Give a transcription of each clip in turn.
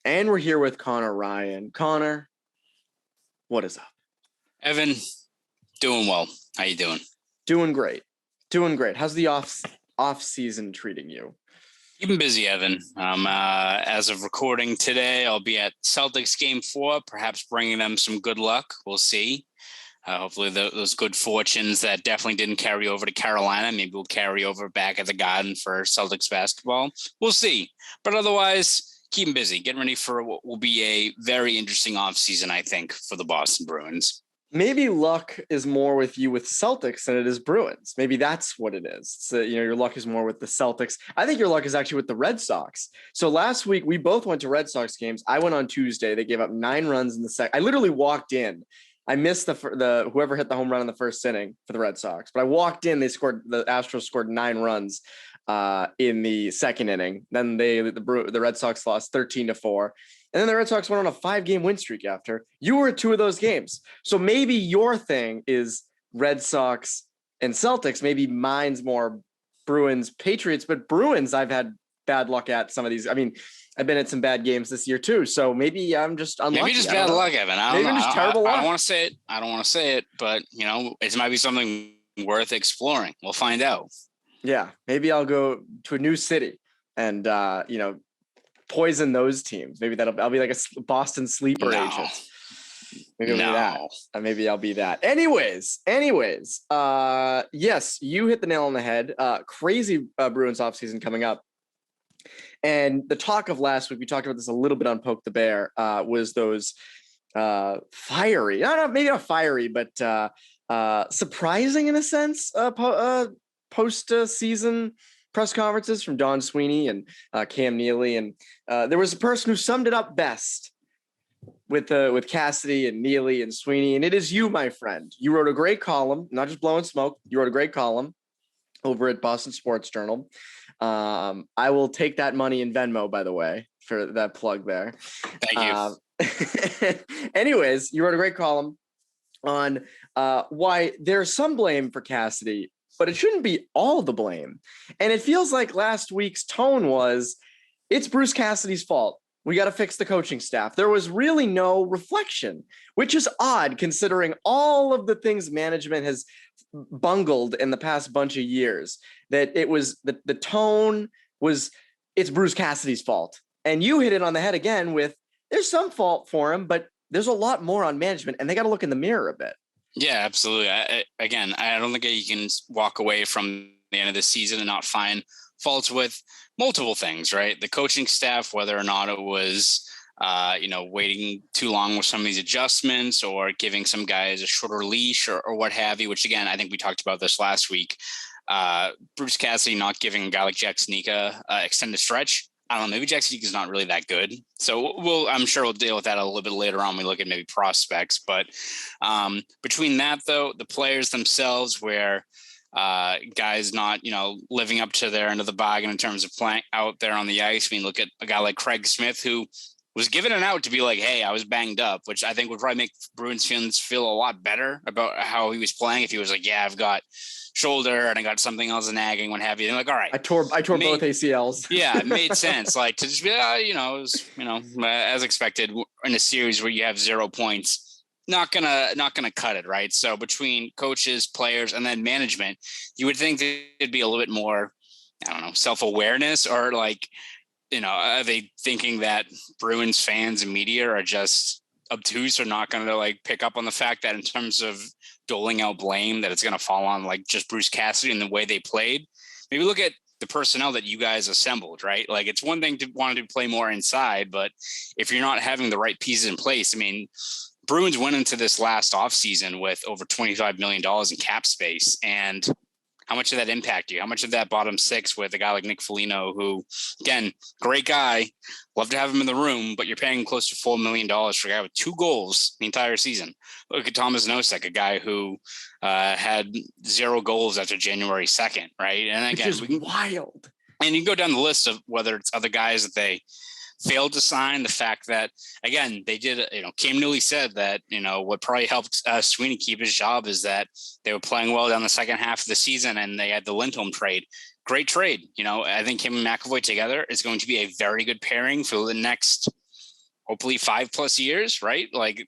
And we're here with Conor Ryan. Conor, what is up? Evan, doing well. How you doing? Doing great. How's the off season treating you? Keeping busy, Evan. As of recording today, I'll be at Celtics Game 4, perhaps bringing them some good luck. We'll see. Hopefully those good fortunes that definitely didn't carry over to Carolina, maybe will carry over back at the Garden for Celtics basketball. We'll see. But otherwise, keeping busy, getting ready for what will be a very interesting offseason, I think, for the Boston Bruins. Maybe luck is more with you with Celtics than it is Bruins. Maybe that's what it is. So, your luck is more with the Celtics. I think your luck is actually with the Red Sox. So last week, we both went to Red Sox games. I went on Tuesday. They gave up 9 runs in the second. I literally walked in. I missed the whoever hit the home run in the first inning for the Red Sox. But I walked in. The Astros scored 9 runs in the second inning. Then the Red Sox lost 13-4. And then the Red Sox went on a 5-game win streak after. You were at 2 of those games. So maybe your thing is Red Sox and Celtics. Maybe mine's more Bruins, Patriots. But Bruins, I've had bad luck at some of these. I mean, I've been at some bad games this year too. So maybe I'm just unlucky. Maybe just bad luck, Evan. I don't know. Just terrible luck. I don't want to say it. But, it might be something worth exploring. We'll find out. Yeah, maybe I'll go to a new city and, poison those teams. Maybe I'll be like a Boston sleeper agent. Maybe I'll be that. Maybe I'll be that. Anyways. Yes, you hit the nail on the head. Crazy Bruins offseason coming up. And the talk of last week, we talked about this a little bit on Poke the Bear, was those fiery, maybe not fiery, but surprising in a sense, post-season press conferences from Don Sweeney and Cam Neely. And there was a person who summed it up best with Cassidy and Neely and Sweeney. And it is you, my friend. You wrote a great column, not just blowing smoke. You wrote a great column over at Boston Sports Journal. I will take that money in Venmo, by the way, for that plug there. Thank you. Anyways, you wrote a great column on why there's some blame for Cassidy, but it shouldn't be all the blame. And it feels like last week's tone was, it's Bruce Cassidy's fault. We got to fix the coaching staff. There was really no reflection, which is odd considering all of the things management has bungled in the past bunch of years. That it was the tone was, it's Bruce Cassidy's fault. And you hit it on the head again with, there's some fault for him, but there's a lot more on management and they got to look in the mirror a bit. Yeah, absolutely. I don't think you can walk away from the end of the season and not find faults with multiple things, right? The coaching staff, whether or not it was, waiting too long with some of these adjustments or giving some guys a shorter leash or what have you, which again, I think we talked about this last week. Bruce Cassidy not giving a guy like Jack Sneaka extended stretch. I don't know, maybe Jack Sneaka is not really that good. So I'm sure we'll deal with that a little bit later on when we look at maybe prospects. But between that, though, the players themselves where guys not, living up to their end of the bargain in terms of playing out there on the ice. I mean, look at a guy like Craig Smith, who was given an out to be like, hey, I was banged up, which I think would probably make Bruins fans feel a lot better about how he was playing. If he was like, yeah, I've got shoulder and I got something else nagging, what have you. And like, all right, I tore both ACLs. Yeah, it made sense. Like to just be, it was, as expected in a series where you have 0 points, not gonna cut it, right? So between coaches, players, and then management, you would think that it'd be a little bit more, self-awareness or like, are they thinking that Bruins fans and media are just obtuse or not going to like pick up on the fact that in terms of doling out blame that it's going to fall on like just Bruce Cassidy and the way they played? Maybe look at the personnel that you guys assembled, right? Like it's one thing to want to play more inside, but if you're not having the right pieces in place, I mean, Bruins went into this last offseason with over $25 million in cap space. And how much did that impact you? How much of that bottom six with a guy like Nick Foligno, who, again, great guy, love to have him in the room, but you're paying him close to $4 million for a guy with 2 goals the entire season. Look at Thomas Nosek, a guy who had 0 goals after January 2nd, right? And again, which is wild. And you can go down the list of whether it's other guys that they failed to sign, the fact that, again, they did, Cam Neely said that, what probably helped Sweeney keep his job is that they were playing well down the second half of the season and they had the Lindholm trade. Great trade. I think him and McAvoy together is going to be a very good pairing for the next hopefully 5+ years, right? Like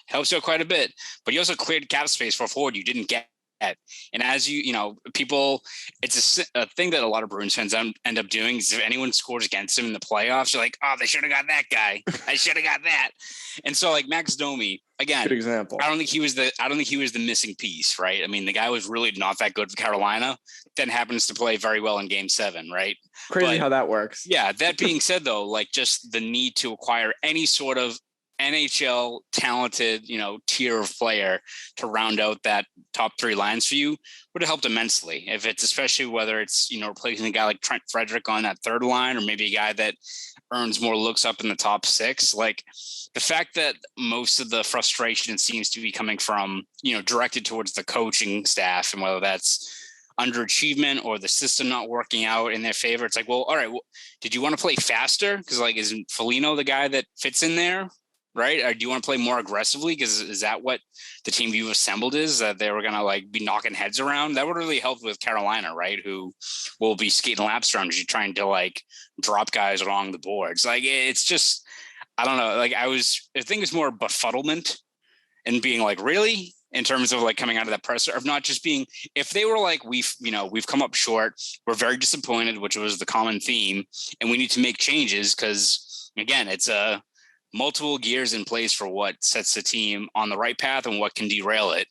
helps you out quite a bit, but you also cleared cap space for a forward you didn't get. And as people, it's a thing that a lot of Bruins fans end up doing is if anyone scores against him in the playoffs, you're like, oh, they should have got that guy. I should have got that. And so like Max Domi, again, good example. I don't think he was the missing piece, right? I mean, the guy was really not that good for Carolina. Then happens to play very well in Game 7, right? Crazy how that works. Yeah. That being said, though, like just the need to acquire any sort of NHL talented, tier of player to round out that top 3 lines for you would have helped immensely. If it's especially whether it's, replacing a guy like Trent Frederick on that 3rd line, or maybe a guy that earns more looks up in the top 6, like the fact that most of the frustration seems to be coming from, directed towards the coaching staff, and whether that's underachievement or the system not working out in their favor. It's like, well, all right, did you want to play faster? Because like, isn't Foligno the guy that fits in there? Right? Or do you want to play more aggressively? Because is that what the team you've assembled is, that they were going to like be knocking heads around? That would really help with Carolina, right? Who will be skating laps around you, trying to like drop guys along the boards. Like, it's just, I don't know. Like I think it's more befuddlement and being like, really? In terms of like coming out of that presser, of not just being, if they were like, we've come up short, we're very disappointed, which was the common theme, and we need to make changes because again, it's multiple gears in place for what sets the team on the right path and what can derail it.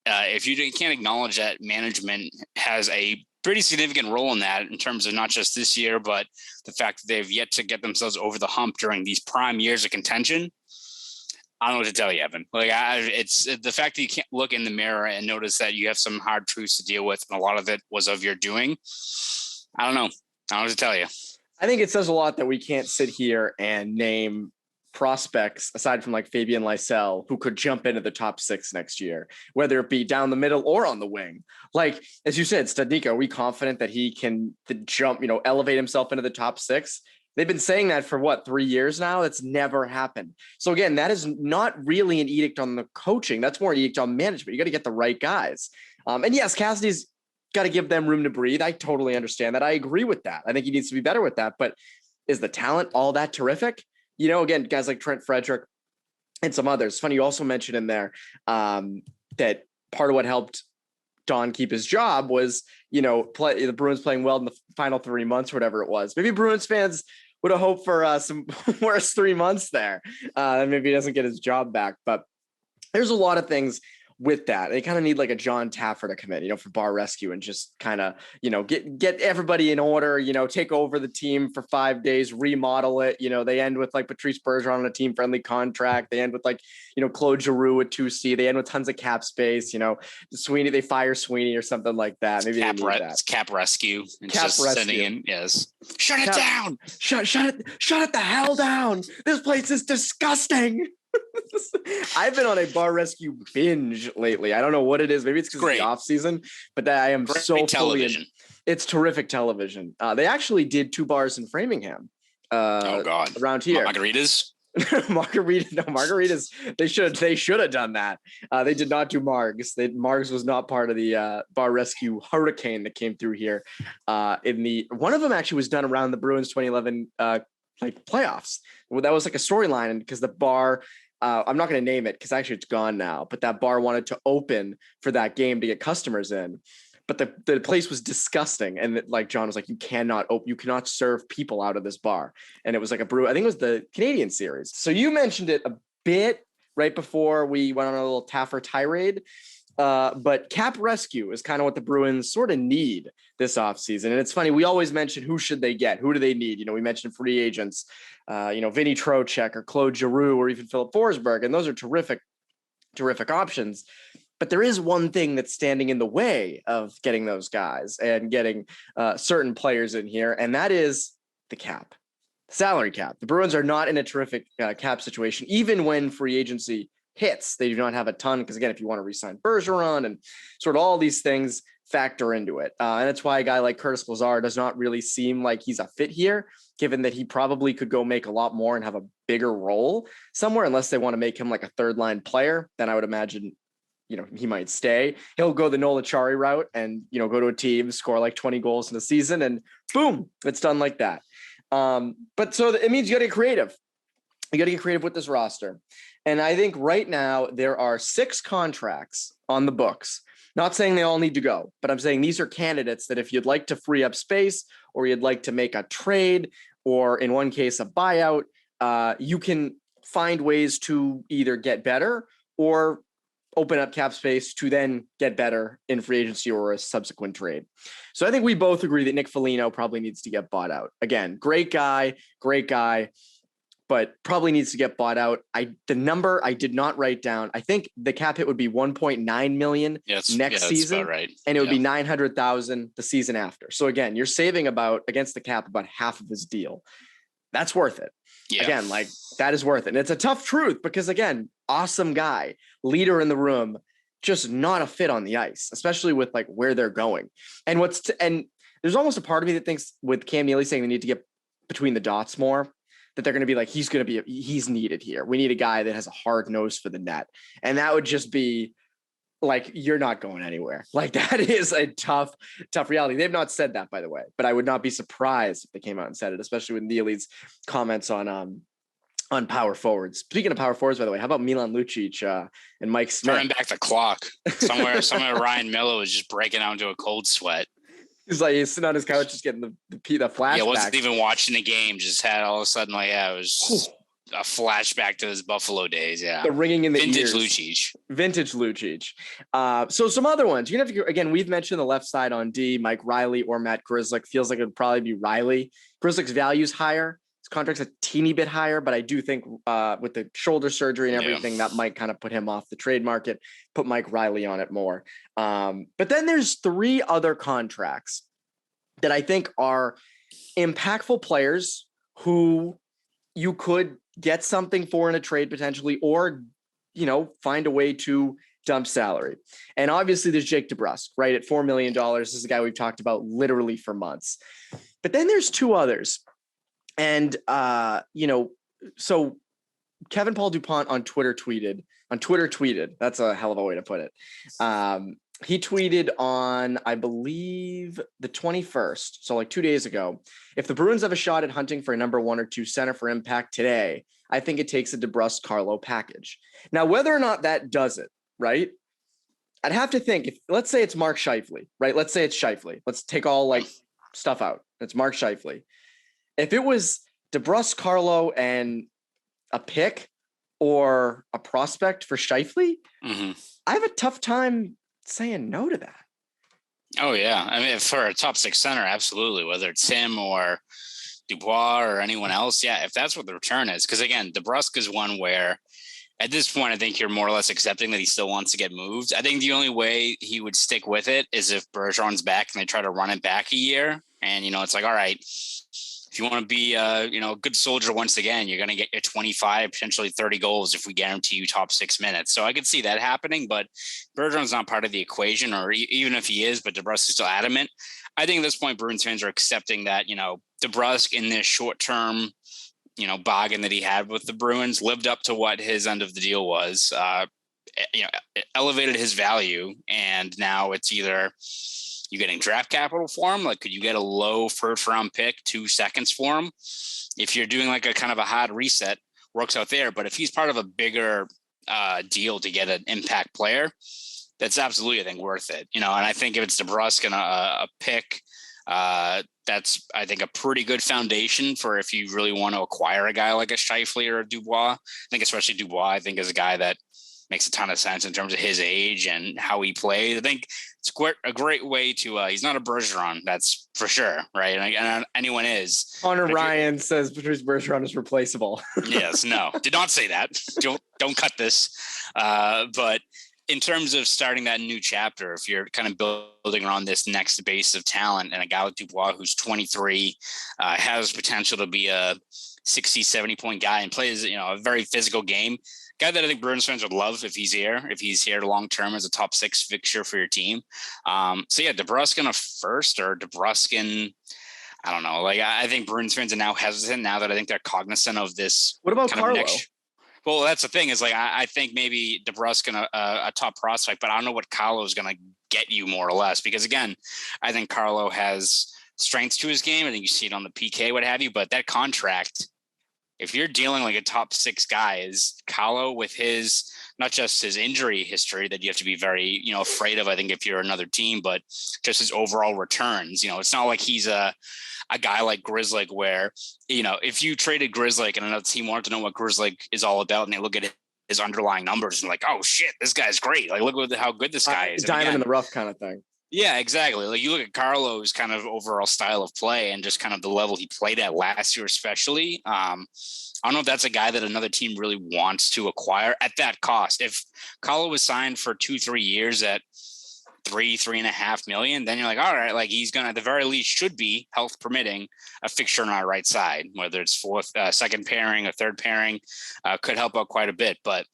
If you can't acknowledge that management has a pretty significant role in that, in terms of not just this year, but the fact that they've yet to get themselves over the hump during these prime years of contention, I don't know what to tell you, Evan. Like it's the fact that you can't look in the mirror and notice that you have some hard truths to deal with, and a lot of it was of your doing. I don't know what to tell you. I think it says a lot that we can't sit here and name prospects aside from like Fabian Lysell who could jump into the top 6 next year, whether it be down the middle or on the wing. Like, as you said, Studnicka, are we confident that he can jump, elevate himself into the top 6? They've been saying that for 3 years now. That's never happened. So again, that is not really an edict on the coaching. That's more an edict on management. You got to get the right guys. And yes, Cassidy's got to give them room to breathe. I totally understand that. I agree with that. I think he needs to be better with that. But is the talent all that terrific? Again, guys like Trent Frederick and some others. Funny, you also mentioned in there that part of what helped Don keep his job was, the Bruins playing well in the final 3 months or whatever it was. Maybe Bruins fans would have hoped for some worse 3 months there. And maybe he doesn't get his job back. But there's a lot of things with that. They kind of need like a John Taffer to come in, for bar rescue and just kind of, get everybody in order, take over the team for 5 days, remodel it. They end with like Patrice Bergeron on a team friendly contract. They end with like, Claude Giroux at 2C. They end with tons of cap space, Sweeney, they fire Sweeney or something like that. Maybe cap, they need that. Cap rescue. Cap just rescue. Sending in, yes. Shut it down. Shut it the hell down. This place is disgusting. I've been on a bar rescue binge lately. I don't know what it is. Maybe it's because it's the off season, but I am great so television. It's terrific television. They actually did 2 bars in Framingham. Oh God! Around here, margaritas. Margaritas. They should have done that. They did not do Margs. Margs was not part of the bar rescue hurricane that came through here. One of them actually was done around the Bruins 2011 playoffs. Well, that was like a storyline, and because the bar. I'm not going to name it because actually it's gone now, but that bar wanted to open for that game to get customers in, but the place was disgusting. And like John was like, you cannot serve people out of this bar. And it was like I think it was the Canadian series. So you mentioned it a bit right before we went on a little Taffer tirade. But cap rescue is kind of what the Bruins sort of need this offseason. And it's funny, we always mention who should they get? Who do they need? We mentioned free agents, Vinny Trocheck or Claude Giroux or even Philip Forsberg. And those are terrific options. But there is one thing that's standing in the way of getting those guys and getting certain players in here. And that is the cap, salary cap. The Bruins are not in a terrific cap situation, even when free agency hits. They do not have a ton because, again, if you want to re-sign Bergeron and sort of all these things factor into it. And that's why a guy like Curtis Lazar does not really seem like he's a fit here, given that he probably could go make a lot more and have a bigger role somewhere, unless they want to make him like a 3rd-line player. Then I would imagine, he might stay. He'll go the Nola Chari route and, go to a team, score like 20 goals in a season, and boom, it's done like that. But so it means you got to get creative. You got to get creative with this roster. And I think right now there are 6 contracts on the books. Not saying they all need to go, but I'm saying these are candidates that if you'd like to free up space or you'd like to make a trade or in one case a buyout, you can find ways to either get better or open up cap space to then get better in free agency or a subsequent trade. So I think we both agree that Nick Foligno probably needs to get bought out. Again, great guy, but probably needs to get bought out. The number I did not write down. I think the cap hit would be 1.9 million next season, right. And it would be 900,000 the season after. So again, you're saving against the cap about half of his deal. That's worth it. Yeah. Again, like that is worth it. And it's a tough truth because again, awesome guy, leader in the room, just not a fit on the ice, especially with like where they're going. And and there's almost a part of me that thinks with Cam Neely saying they need to get between the dots more, that they're going to be like, he's needed here. We need a guy that has a hard nose for the net. And that would just be like, you're not going anywhere. Like that is a tough reality. They've not said that, by the way, but I would not be surprised if they came out and said it, especially with Neely's comments on power forwards. Speaking of power forwards, by the way, how about Milan Lucic and Mike Smith? Turning back the clock. Somewhere Ryan Miller was just breaking out into a cold sweat. He's sitting on his couch, just getting the flashback. Yeah, wasn't even watching the game. Just had all of a sudden, it was a flashback to his Buffalo days. Yeah, the ringing in the vintage ears. Vintage Lucic. So some other ones. You're gonna have to again. We've mentioned the left side on D, Mike Riley or Matt Grzelcyk. Feels like it would probably be Riley. Grzelcyk's value's higher. His contract's a teeny bit higher, but I do think with the shoulder surgery and everything, that might kind of put him off the trade market, put Mike Riley on it more. But then there's 3 other contracts that I think are impactful players who you could get something for in a trade potentially, or, find a way to dump salary. And obviously there's Jake DeBrusk, right? At $4 million. This is a guy we've talked about literally for months. But then there's 2 others. And, so Kevin Paul DuPont on Twitter tweeted, that's a hell of a way to put it. He tweeted on, I believe the 21st. So like 2 days ago, if the Bruins have a shot at hunting for a number 1 or 2 center for impact today, I think it takes a DeBrusk Carlo package. Now, whether or not that does it, right? I'd have to think let's say it's Mark Scheifele, right? Let's say it's Scheifele. Let's take all stuff out. It's Mark Scheifele. If it was DeBrusk, Carlo, and a pick or a prospect for Scheifele, I have a tough time saying no to that. Oh, yeah. I mean, for a top 6 center, absolutely. Whether it's him or Dubois or anyone else, yeah, if that's what the return is. Because, again, DeBrusk is one where at this point, I think you're more or less accepting that he still wants to get moved. I think the only way he would stick with it is if Bergeron's back and they try to run it back a year. And, it's like, all right, if you want to be a good soldier once again, you're going to get your 25, potentially 30 goals if we guarantee you top 6 minutes. So I could see that happening, but Bergeron's not part of the equation, or even if he is, but DeBrusk is still adamant. I think at this point, Bruins fans are accepting that, DeBrusk in this short-term, bargain that he had with the Bruins lived up to what his end of the deal was, it elevated his value. And now it's either you getting draft capital for him? Like, could you get a low first round pick, 2 seconds for him? If you're doing like a kind of a hard reset, works out there. But if he's part of a bigger deal to get an impact player, that's absolutely, I think, worth it. And I think if it's DeBrusk and a pick, that's, I think, a pretty good foundation for if you really want to acquire a guy like a Scheifele or a Dubois. I think especially Dubois, I think, is a guy that makes a ton of sense in terms of his age and how he plays. I think it's quite a great way to, he's not a Bergeron, that's for sure, right? And anyone is. Connor Ryan says Patrice Bergeron is replaceable. Yes, no, did not say that. Don't cut this. But in terms of starting that new chapter, if you're kind of building around this next base of talent and a guy like Dubois, who's 23, has potential to be a 60, 70 point guy and plays, a very physical game. Guy that I think Bruins fans would love if he's here long-term as a top 6 fixture for your team. So yeah, DeBrusk in a first or DeBrusk in, I don't know. Like, I think Bruins fans are now hesitant now that I think they're cognizant of this. What about Carlo? Well, that's the thing is, like, I think maybe DeBrusk in a top prospect, but I don't know what Carlo is going to get you more or less, because again, I think Carlo has strengths to his game. I think you see it on the PK, what have you, but that contract if you're dealing like a top 6 guy, is Carlo with his, not just his injury history that you have to be very, afraid of, I think, if you're another team, but just his overall returns. It's not like he's a guy like Grzelcyk where, if you traded Grzelcyk and another team wanted to know what Grzelcyk is all about and they look at his underlying numbers and like, oh shit, this guy's great. Like, look at how good this guy is. Diamond in the rough kind of thing. Yeah, exactly. Like you look at Carlo's kind of overall style of play and just kind of the level he played at last year, especially. I don't know if that's a guy that another team really wants to acquire at that cost. If Carlo was signed for 2-3 years at $3.5 million, then you're like, all right, like he's gonna at the very least should be, health permitting, a fixture on our right side, whether it's second pairing or third pairing, could help out quite a bit. But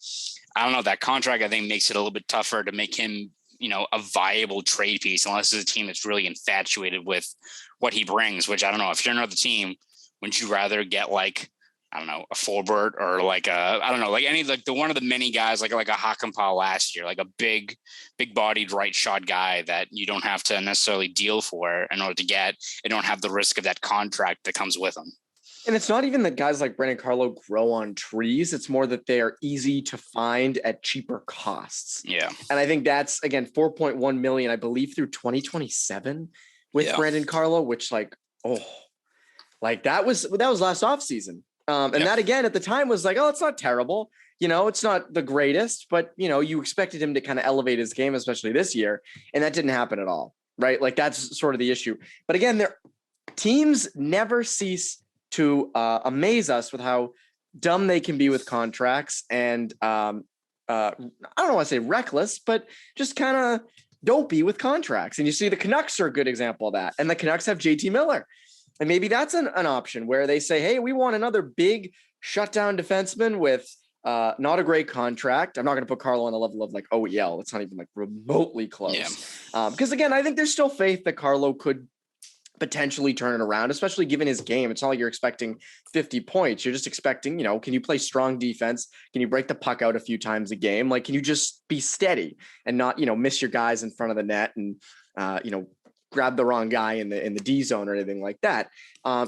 I don't know, that contract I think makes it a little bit tougher to make him a viable trade piece, unless it's a team that's really infatuated with what he brings, which I don't know. If you're another team, wouldn't you rather get like, I don't know, a Forbert or like any, like the one of the many guys, like a Hakanpää last year, like a big bodied right shot guy that you don't have to necessarily deal for in order to get, and don't have the risk of that contract that comes with them. And it's not even that guys like Brandon Carlo grow on trees. It's more that they are easy to find at cheaper costs. Yeah. And I think that's, again, 4.1 million, I believe, through 2027 with Brandon Carlo, which that was last offseason. That, again, at the time was like, oh, it's not terrible. It's not the greatest, but, you expected him to kind of elevate his game, especially this year. And that didn't happen at all. Right. Like that's sort of the issue. But again, teams never cease to amaze us with how dumb they can be with contracts and I don't want to say reckless, but just kind of dopey with contracts. And you see the Canucks are a good example of that. And the Canucks have JT Miller. And maybe that's an option where they say, hey, we want another big shutdown defenseman with not a great contract. I'm not going to put Carlo on the level of like OEL. It's not even like remotely close. Yeah. Because again, I think there's still faith that Carlo could potentially turn it around, especially given his game. It's not like you're expecting 50 points. You're just expecting, can you play strong defense? Can you break the puck out a few times a game? Like, can you just be steady and not, miss your guys in front of the net and, grab the wrong guy in the D zone or anything like that.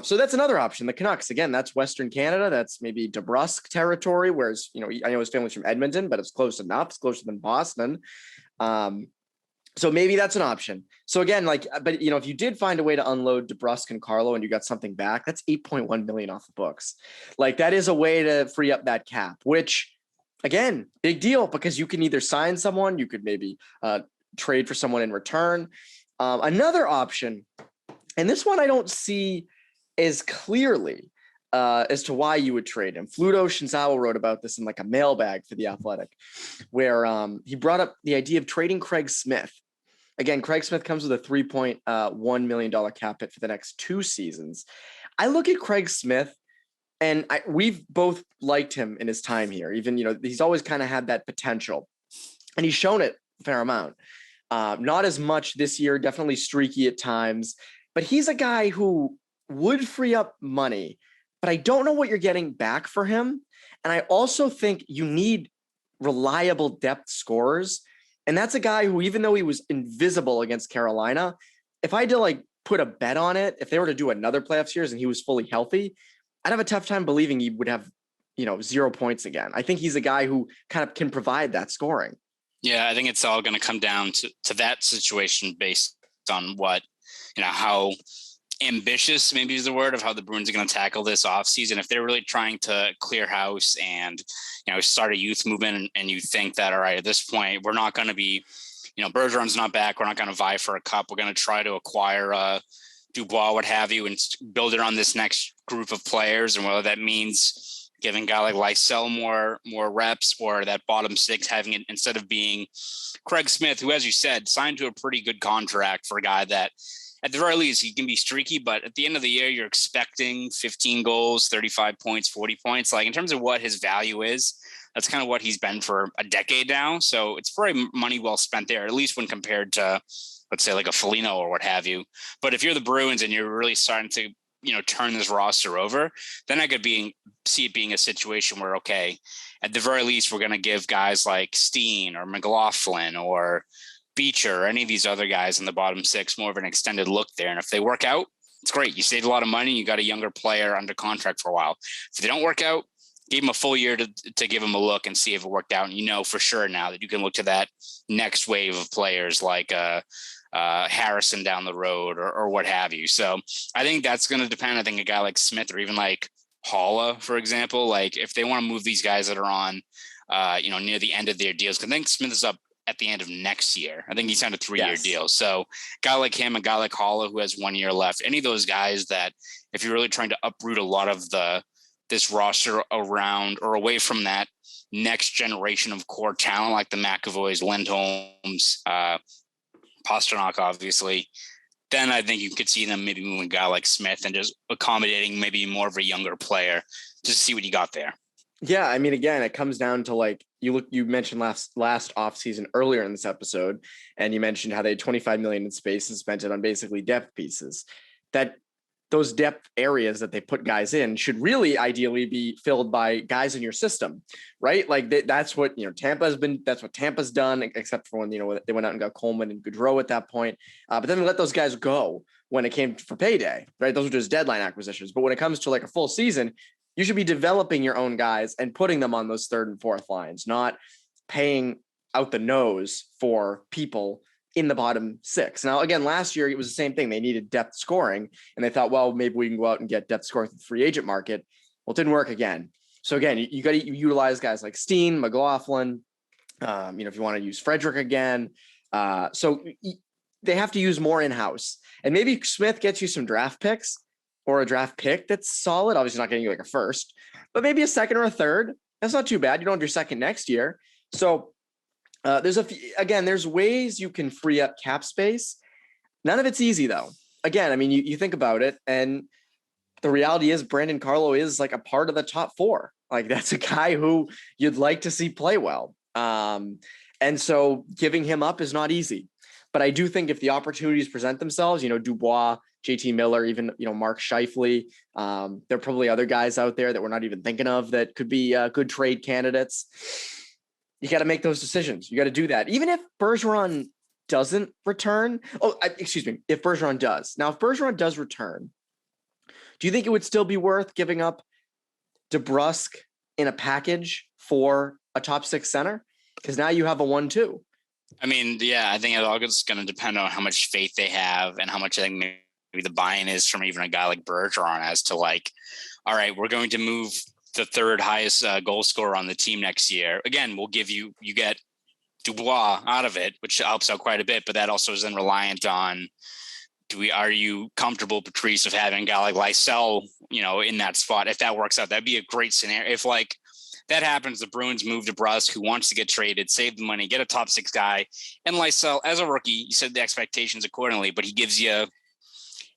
So that's another option. The Canucks, again, that's Western Canada. That's maybe DeBrusk territory. Whereas, I know his family's from Edmonton, but it's close enough. It's closer than Boston. So maybe that's an option. So again, but if you did find a way to unload DeBrusk and Carlo and you got something back, that's 8.1 million off the books. Like that is a way to free up that cap, which again, big deal because you can either sign someone, you could maybe trade for someone in return. Another option, and this one I don't see as clearly as to why you would trade him. Fluto Shinzawa wrote about this in like a mailbag for The Athletic, where he brought up the idea of trading Craig Smith. Again, Craig Smith comes with a $3.1 million cap hit for the next 2 seasons. I look at Craig Smith, and we've both liked him in his time here. Even, he's always kind of had that potential, and he's shown it a fair amount. Not as much this year, definitely streaky at times, but he's a guy who would free up money, but I don't know what you're getting back for him. And I also think you need reliable depth scorers. And that's a guy who, even though he was invisible against Carolina, if I had to put a bet on it, if they were to do another playoff series and he was fully healthy, I'd have a tough time believing he would have, 0 points again. I think he's a guy who kind of can provide that scoring. Yeah, I think it's all going to come down to that situation based on what, how ambitious maybe is the word of how the Bruins are going to tackle this offseason. If they're really trying to clear house and, start a youth movement and you think that, all right, at this point, we're not going to be, Bergeron's not back. We're not going to vie for a cup. We're going to try to acquire Dubois, what have you, and build it on this next group of players. And whether that means giving a guy like Lysell more reps, or that bottom 6 having it instead of being Craig Smith, who, as you said, signed to a pretty good contract for a guy that at the very least, he can be streaky, but at the end of the year, you're expecting 15 goals, 35 points, 40 points. Like in terms of what his value is, that's kind of what he's been for a decade now. So it's probably money well spent there, at least when compared to, let's say, like a Foligno or what have you. But if you're the Bruins and you're really starting to, turn this roster over, then I could see it being a situation where, okay, at the very least, we're going to give guys like Steen or McLaughlin or Beecher or any of these other guys in the bottom 6 more of an extended look there. And if they work out, It's great. You saved a lot of money. You got a younger player under contract for a while. If they don't work out, give him a full year to give him a look and see if it worked out. And for sure now that you can look to that next wave of players like Harrison down the road or what have you. So I think that's going to depend. I think a guy like Smith or even like Holla, for example, like if they want to move these guys that are on, near the end of their deals, because I think Smith is up at the end of next year. I think he signed a 3-year deal. So a guy like him, a guy like Holla who has 1 year left, any of those guys that if you're really trying to uproot a lot of this roster around or away from that next generation of core talent like the McAvoys, Lindholms, Pasternak, obviously, then I think you could see them maybe moving a guy like Smith and just accommodating maybe more of a younger player just to see what you got there. Yeah, I mean, again, it comes down to like you mentioned last offseason earlier in this episode, and you mentioned how they had $25 million in space and spent it on basically depth pieces. That those depth areas that they put guys in should really ideally be filled by guys in your system, right? Like that's what that's what Tampa's done, except for when they went out and got Coleman and Goodrow at that point. But then they let those guys go when it came for payday, right? Those were just deadline acquisitions. But when it comes to like a full season, you should be developing your own guys and putting them on those third and fourth lines, not paying out the nose for people in the bottom six. Now, again, last year, it was the same thing. They needed depth scoring, and they thought, well, maybe we can go out and get depth scoring through the free agent market. Well, it didn't work again. So again, you got to utilize guys like Steen, McLaughlin, if you want to use Frederick again. So they have to use more in-house. And maybe Smith gets you some draft picks, or a draft pick that's solid. Obviously not getting you like a first, but maybe a second or a third. That's not too bad. You don't have your second next year. So there's ways you can free up cap space. None of it's easy though. Again, I mean, you think about it, and the reality is Brandon Carlo is like a part of the top four. Like that's a guy who you'd like to see play well. And so giving him up is not easy, but I do think if the opportunities present themselves, Dubois, JT Miller, even, Mark Scheifele. There are probably other guys out there that we're not even thinking of that could be good trade candidates. You got to make those decisions. You got to do that. Even if Bergeron doesn't return. If Bergeron does. Now, if Bergeron does return, do you think it would still be worth giving up DeBrusk in a package for a top six center? Because now you have a 1-2. I mean, yeah, I think it all is going to depend on how much faith they have and how much I think maybe the buy-in is from even a guy like Bergeron as to like, all right, we're going to move the third highest goal scorer on the team next year. Again, we'll give you get Dubois out of it, which helps out quite a bit, but that also is then reliant on, are you comfortable, Patrice, of having a guy like Lysell, in that spot? If that works out, that'd be a great scenario. If like that happens, the Bruins move DeBrusk, who wants to get traded, save the money, get a top six guy, and Lysell, as a rookie, you set the expectations accordingly, but he gives you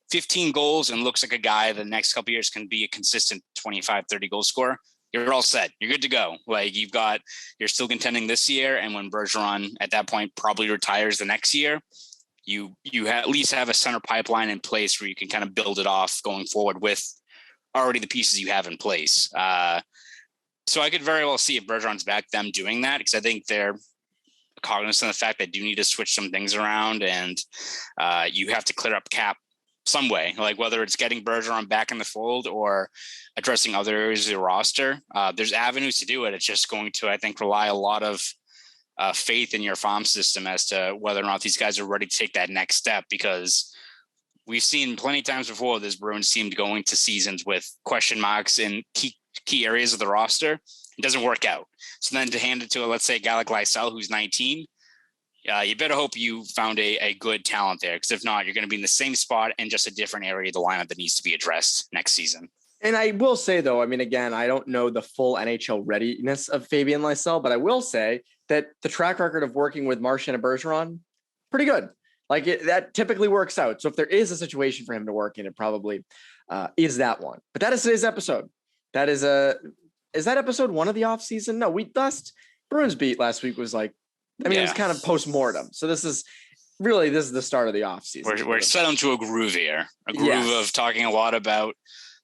15 goals and looks like a guy the next couple of years can be a consistent 25, 30 goal scorer. You're all set. You're good to go. Like you're still contending this year. And when Bergeron at that point probably retires the next year, you at least have a center pipeline in place where you can kind of build it off going forward with already the pieces you have in place. So I could very well see if Bergeron's back, them doing that, because I think they're cognizant of the fact they do need to switch some things around, and you have to clear up cap some way, like whether it's getting Bergeron back in the fold or addressing other areas of the roster. There's avenues to do it. It's just going to, I think, rely a lot of faith in your farm system as to whether or not these guys are ready to take that next step, because we've seen plenty of times before this Bruins team go into seasons with question marks in key areas of the roster. It doesn't work out. So then to hand it to, let's say, a guy like Lysell, who's 19, you better hope you found a good talent there, because if not, you're going to be in the same spot in just a different area of the lineup that needs to be addressed next season. And I will say, though, I mean, again, I don't know the full NHL readiness of Fabian Lysell, but I will say that the track record of working with Marchand and Bergeron, pretty good. Like that typically works out. So if there is a situation for him to work in, it probably is that one. But that is today's episode. Is that episode 1 of the off season? No, Bruins beat last week was like, it was kind of post-mortem. So this is the start of the off season. We're set into a groove here, of talking a lot about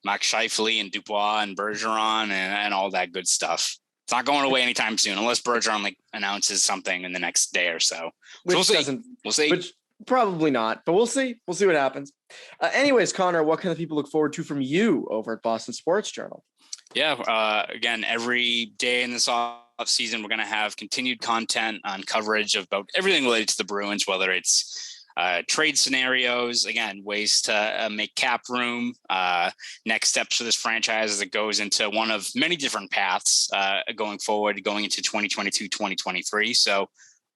Max Scheifele and Dubois and Bergeron and all that good stuff. It's not going away anytime soon, unless Bergeron announces something in the next day or so. We'll see. Which probably not, but we'll see. We'll see what happens. Anyways, Connor, what can the people look forward to from you over at Boston Sports Journal? Yeah. Again, every day in this off season, we're going to have continued content on coverage about everything related to the Bruins, whether it's trade scenarios, again, ways to make cap room, next steps for this franchise as it goes into one of many different paths going forward, going into 2022, 2023. So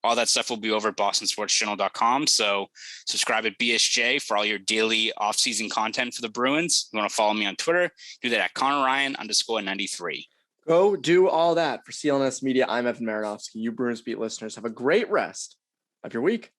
all that stuff will be over at bostonsportsjournal.com. So subscribe at BSJ for all your daily off-season content for the Bruins. You want to follow me on Twitter, do that at ConorRyan_93. Go do all that. For CLNS Media, I'm Evan Marinofsky. You Bruins beat listeners, have a great rest of your week.